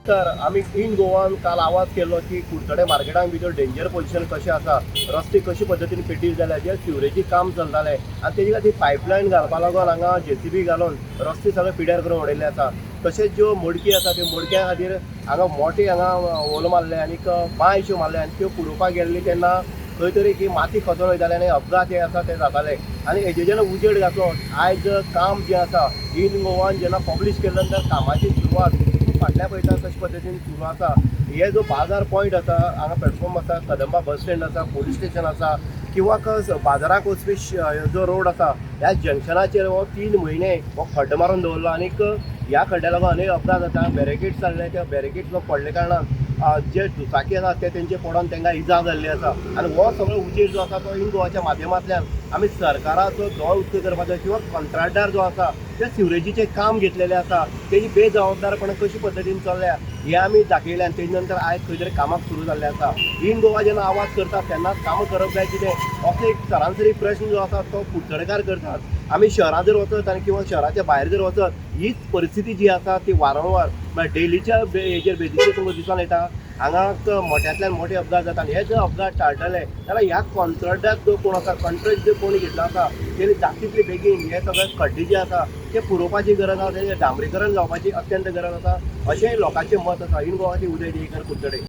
तर आम्ही इन गोवान काल आवाज केलो की कुडचडे मार्केटान भितर डेंजर पोजिशन कशें आसा, रस्ते कशे पद्दतीन पेटील जाल्यात, जे सिवरेजी काम चलतालें आनी तेजे खातीर पायपलायन घालपा लागून हांगा JCB घालून रस्ते सगळे पिड्यार करून उडयल्ले आसा. तशेंच ज्यो मडकी आसा त्यो मडक्यां खातीर हांगा मोटे हांगा होल मारले आनीक बांयश्यो मारले आनी त्यो पुरोवपाक गेल्ली तेन्ना खंय तरी की माती खतोन वयताले आनी अपघात जे आसा ते जाताले. आनी हेजे जेन्ना उजेड घातलो आयज काम जें आसा इन गोवान जेन्ना पब्लीश केले नंतर कामाची सुरवात फाटल्या पळयता कशे पद्दतीन सुरू आसा. हे जो बाजार पॉयंट आसा हांगा प्लॅटफॉर्म आसा, कदंबा बस स्टँड आसा, पोलीस स्टेशन आसा किंवा बाजाराक वचपी जो रोड आसा ह्या जंक्शनाचेर हो 3 म्हयने हो खड्डो मारून दवरलो आनीक ह्या खड्ड्या लागून अनेक अपघात जाता. बॅरिकेड्स जाल्ले, त्या बॅरिकेड्स पडले कारणान जे दुचाकी आसा ते तेंचे पडोन तांकां इजा जाल्ली आसा. आनी हो सगळो उजेड जो आसा तो इन गोवाच्या माध्यमांतल्यान आमी सरकाराचो दोळ उक्तो करपाचो किंवा कंत्राटदार जो आसा ते सिवरेजीचें काम घेतलेलें आसा तेजी बेजबाबदारपणां कशी पद्दतीन चल्ल्या हें आमी दाखयलें आनी तेजे नंतर आयज खंय तरी कामाक सुरू जाल्लें आसा. इन गोवा जेन्ना आवाज करता तेन्नाच कामां करप जाय कितें असो एक सरासरी प्रश्न जो आसा तो कुडचडेकार करतात. आमी शहरांत जर वचत आनी किंवा शहराच्या भायर जर वचत हीच परिस्थिती जी आसा ती वारंवार म्हळ्यार डेलीच्या हेजेर बेजीचेर तुमकां दिसून येता. हांगा मोठ्यांतल्यान मोठे अपघात जाता आनी हे जर अपघात टाळटले जाल्यार ह्या कॉन्ट्रॅक्टाक जो कोण आसा, कॉन्ट्रॅक्ट जो कोणी घेतलो आसा तेणी जाता बेगीन हे सगळे खड्डे जे आसा ते पुरोवपाची गरज आसा, तेजें डांबरीकरण जावपाची अत्यंत गरज आसा अशेंय लोकांचें मत आसा. इन गोवाची उदय देयकर कुडचडे.